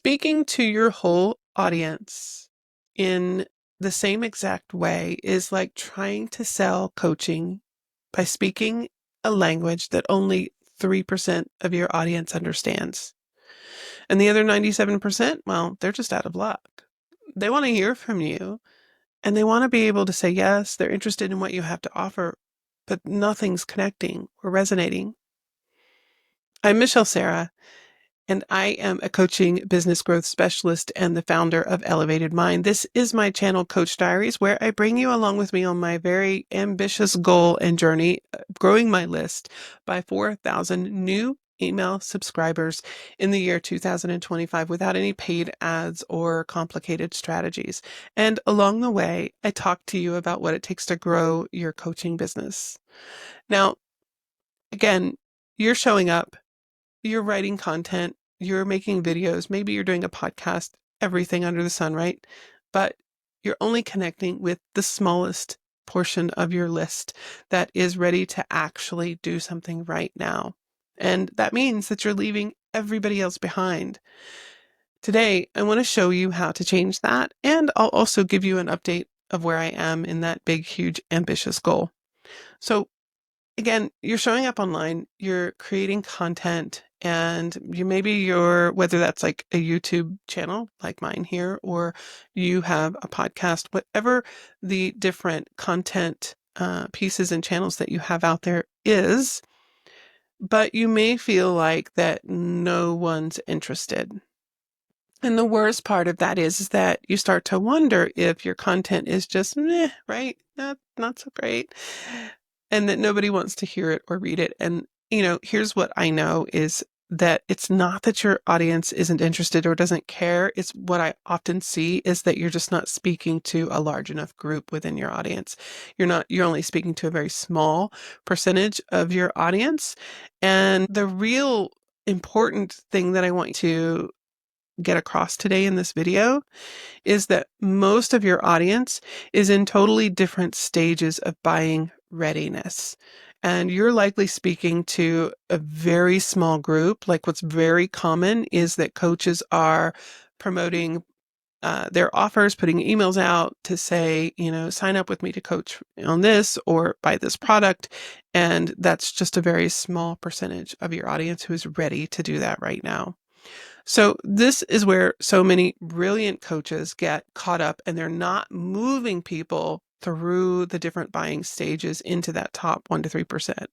Speaking to your whole audience in the same exact way is like trying to sell coaching by speaking a language that only 3% of your audience understands. And the other 97%, well, they're just out of luck. They want to hear from you and they want to be able to say yes, they're interested in what you have to offer, but nothing's connecting or resonating. I'm Michelle Sera, and I am a coaching business growth specialist and the founder of Elevated Mind. This is my channel, Coach Diaries, where I bring you along with me on my very ambitious goal and journey, growing my list by 4,000 new email subscribers in the year 2025 without any paid ads or complicated strategies. And along the way, I talk to you about what it takes to grow your coaching business. Now, again, you're showing up, you're writing content, you're making videos, maybe you're doing a podcast, everything under the sun, right? But you're only connecting with the smallest portion of your list that is ready to actually do something right now. And that means that you're leaving everybody else behind. Today, I want to show you how to change that, and I'll also give you an update of where I am in that big, huge, ambitious goal. So again, you're showing up online, you're creating content, and whether that's like a YouTube channel like mine here, or you have a podcast, whatever the different content pieces and channels that you have out there is, but you may feel like that no one's interested. And the worst part of that is that you start to wonder if your content is just meh, right? Not so great. And that nobody wants to hear it or read it. And, here's what I know is that it's not that your audience isn't interested or doesn't care. It's what I often see is that you're just not speaking to a large enough group within your audience. You're only speaking to a very small percentage of your audience. And the real important thing that I want to get across today in this video is that most of your audience is in totally different stages of buying readiness. And you're likely speaking to a very small group. Like what's very common is that coaches are promoting their offers, putting emails out to say, sign up with me to coach on this or buy this product. And that's just a very small percentage of your audience who is ready to do that right now. So this is where so many brilliant coaches get caught up and they're not moving people through the different buying stages into that top 1 to 3%.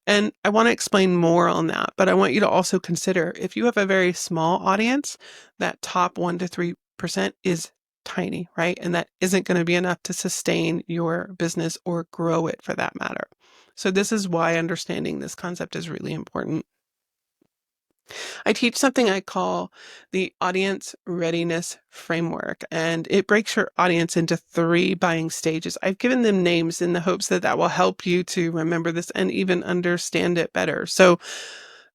And I want to explain more on that, but I want you to also consider if you have a very small audience, that top 1 to 3% is tiny, right? And that isn't going to be enough to sustain your business or grow it for that matter. So this is why understanding this concept is really important. I teach something I call the audience readiness framework, and it breaks your audience into 3 buying stages. I've given them names in the hopes that that will help you to remember this and even understand it better. So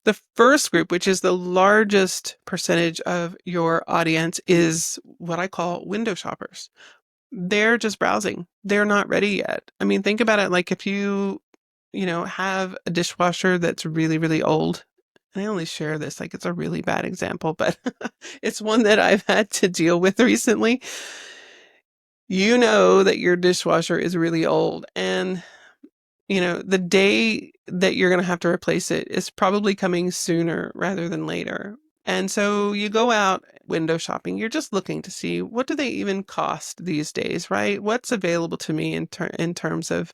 the first group, which is the largest percentage of your audience, is what I call window shoppers. They're just browsing. They're not ready yet. I mean, think about it like if you have a dishwasher that's really, really old. I only share this like it's a really bad example, but it's one that I've had to deal with recently. You know that your dishwasher is really old, and the day that you're going to have to replace it is probably coming sooner rather than later. And so you go out window shopping. You're just looking to see what do they even cost these days, right? What's available to me in terms of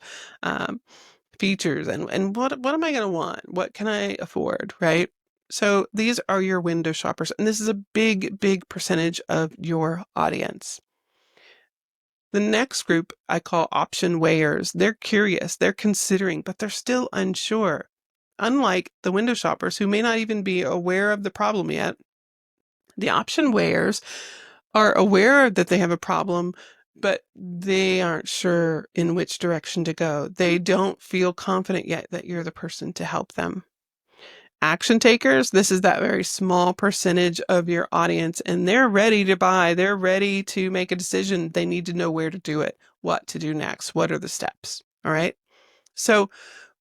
features and what am I going to want? What can I afford, right? So these are your window shoppers, and this is a big, big percentage of your audience. The next group I call option weighers. They're curious, they're considering, but they're still unsure. Unlike the window shoppers who may not even be aware of the problem yet, the option weighers are aware that they have a problem, but they aren't sure in which direction to go. They don't feel confident yet that you're the person to help them. Action takers, this is that very small percentage of your audience, and they're ready to buy. They're ready to make a decision. They need to know where to do it, what to do next, what are the steps. All right. So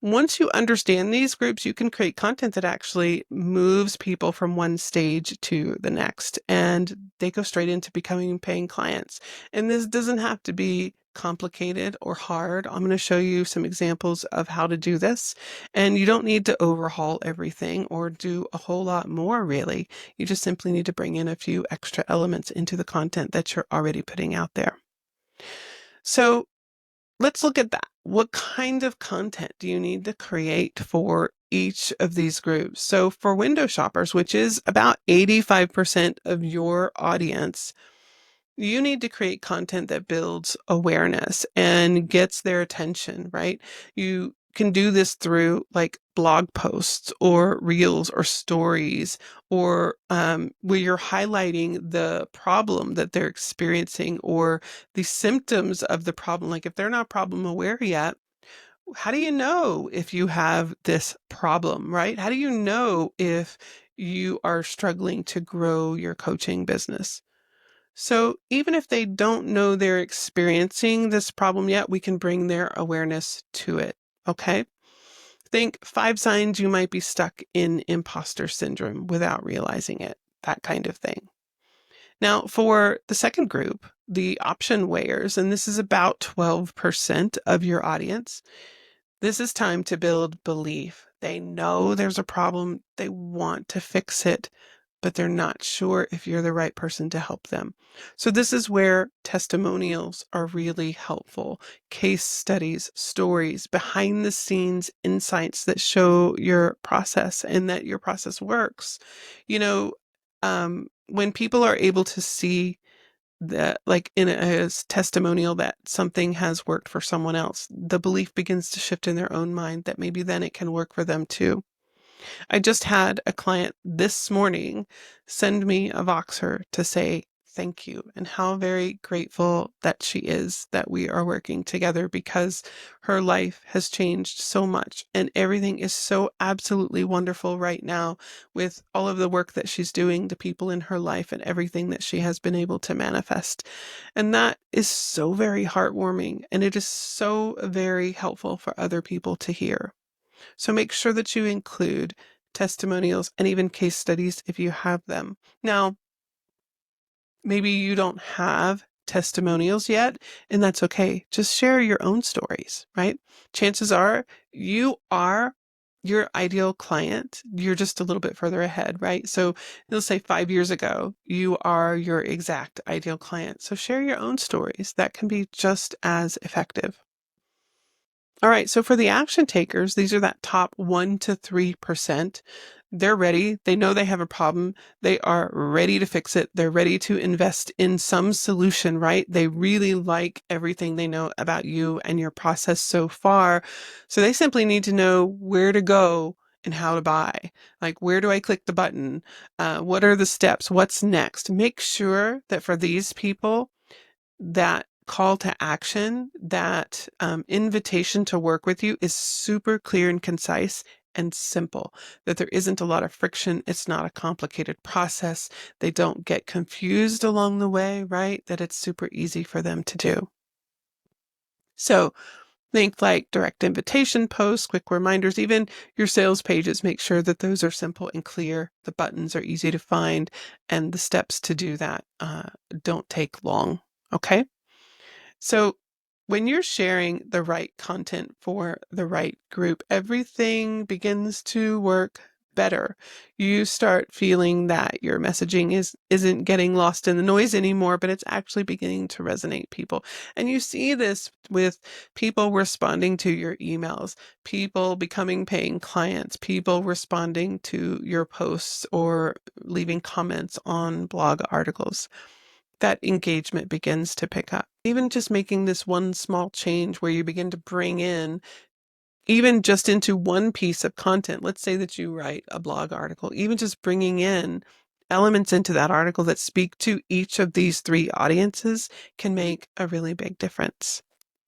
Once you understand these groups, you can create content that actually moves people from one stage to the next, and they go straight into becoming paying clients. And this doesn't have to be complicated or hard. I'm going to show you some examples of how to do this, and you don't need to overhaul everything or do a whole lot more, really. You just simply need to bring in a few extra elements into the content that you're already putting out there. So let's look at that. What kind of content do you need to create for each of these groups? So for window shoppers, which is about 85% of your audience, you need to create content that builds awareness and gets their attention, right? You can do this through like blog posts or reels or stories, or where you're highlighting the problem that they're experiencing or the symptoms of the problem. Like if they're not problem aware yet, how do you know if you have this problem, right? How do you know if you are struggling to grow your coaching business? So even if they don't know they're experiencing this problem yet, we can bring their awareness to it. Okay. Think 5 signs you might be stuck in imposter syndrome without realizing it, that kind of thing. Now, for the second group, the option weighers, and this is about 12% of your audience, this is time to build belief. They know there's a problem, they want to fix it, but they're not sure if you're the right person to help them. So this is where testimonials are really helpful. Case studies, stories, behind the scenes insights that show your process and that your process works. You know, when people are able to see that, like in a testimonial, that something has worked for someone else, the belief begins to shift in their own mind that maybe then it can work for them too. I just had a client this morning send me a Voxer to say thank you and how very grateful that she is that we are working together, because her life has changed so much and everything is so absolutely wonderful right now with all of the work that she's doing, the people in her life and everything that she has been able to manifest. And that is so very heartwarming, and it is so very helpful for other people to hear. So make sure that you include testimonials and even case studies if you have them. Now, maybe you don't have testimonials yet, and that's okay. Just share your own stories, right? Chances are you are your ideal client. You're just a little bit further ahead, right? So let's say 5 years ago, you are your exact ideal client. So share your own stories. That can be just as effective. All right, so for the action takers, these are that top 1 to 3%. They're ready. They know they have a problem. They are ready to fix it. They're ready to invest in some solution, right? They really like everything they know about you and your process so far. So they simply need to know where to go and how to buy. Like, where do I click the button? What are the steps? What's next? Make sure that for these people, that call to action, that invitation to work with you is super clear and concise and simple, that there isn't a lot of friction. It's not a complicated process. They don't get confused along the way, right? That it's super easy for them to do. So think like direct invitation posts, quick reminders, even your sales pages. Make sure that those are simple and clear. The buttons are easy to find, and the steps to do that don't take long. Okay. So when you're sharing the right content for the right group, everything begins to work better. You start feeling that your messaging isn't getting lost in the noise anymore, but it's actually beginning to resonate people. And you see this with people responding to your emails, people becoming paying clients, people responding to your posts or leaving comments on blog articles. That engagement begins to pick up. Even just making this one small change where you begin to bring in, even just into one piece of content, let's say that you write a blog article, even just bringing in elements into that article that speak to each of these 3 audiences can make a really big difference.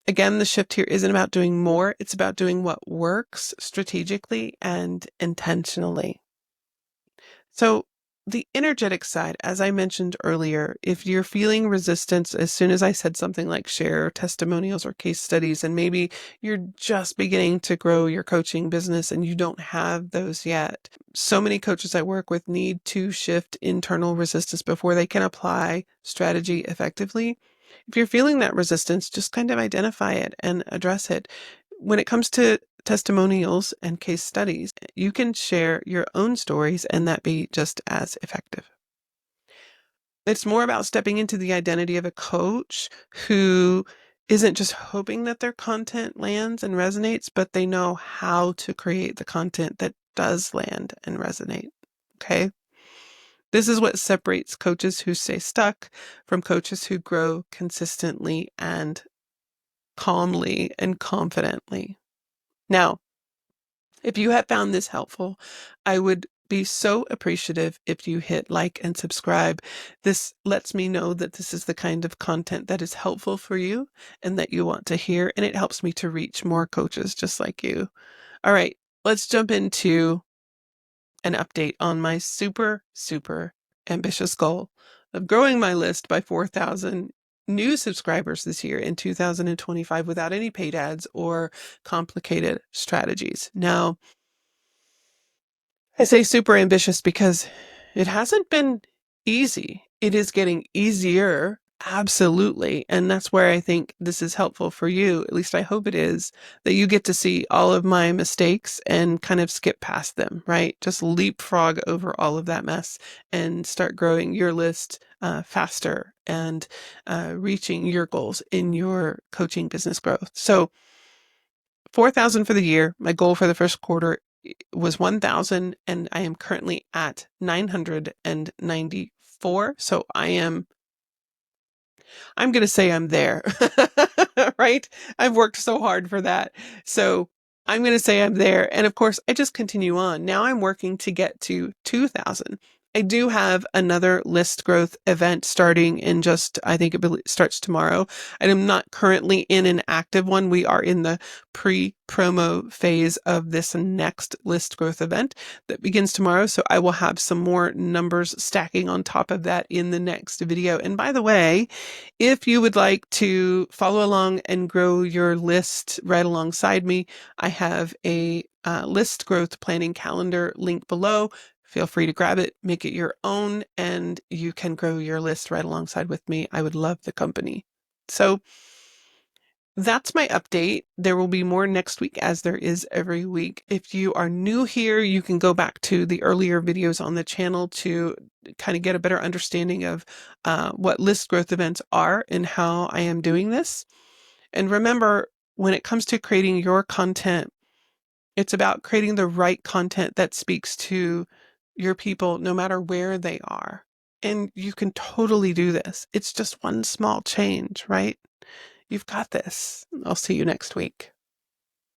Again, the shift here isn't about doing more. It's about doing what works strategically and intentionally. So the energetic side, as I mentioned earlier, if you're feeling resistance as soon as I said something like share testimonials or case studies, and maybe you're just beginning to grow your coaching business and you don't have those yet. So many coaches I work with need to shift internal resistance before they can apply strategy effectively. If you're feeling that resistance, just kind of identify it and address it. When it comes to testimonials and case studies, you can share your own stories and that be just as effective. It's more about stepping into the identity of a coach who isn't just hoping that their content lands and resonates, but they know how to create the content that does land and resonate. Okay? This is what separates coaches who stay stuck from coaches who grow consistently and calmly and confidently. Now, if you have found this helpful, I would be so appreciative if you hit like and subscribe. This lets me know that this is the kind of content that is helpful for you and that you want to hear, and it helps me to reach more coaches just like you. All right, let's jump into an update on my super ambitious goal of growing my list by 4,000 new subscribers this year in 2025 without any paid ads or complicated strategies. Now, I say super ambitious because it hasn't been easy. It is getting easier, absolutely. And that's where I think this is helpful for you. At least I hope it is, that you get to see all of my mistakes and kind of skip past them, right? Just leapfrog over all of that mess and start growing your list faster and reaching your goals in your coaching business growth. So 4,000 for the year. My goal for the first quarter was 1,000, and I am currently at 994. So I'm going to say I'm there, right? I've worked so hard for that. So I'm going to say I'm there. And of course, I just continue on. Now I'm working to get to 2,000. I do have another list growth event starting in I think it starts tomorrow. I am not currently in an active one. We are in the pre-promo phase of this next list growth event that begins tomorrow. So I will have some more numbers stacking on top of that in the next video. And by the way, if you would like to follow along and grow your list right alongside me, I have a list growth planning calendar link below. Feel free to grab it, make it your own, and you can grow your list right alongside with me. I would love the company. So that's my update. There will be more next week, as there is every week. If you are new here, you can go back to the earlier videos on the channel to kind of get a better understanding of what list growth events are and how I am doing this. And remember, when it comes to creating your content, it's about creating the right content that speaks to your people, no matter where they are. And you can totally do this. It's just one small change, right? You've got this. I'll see you next week.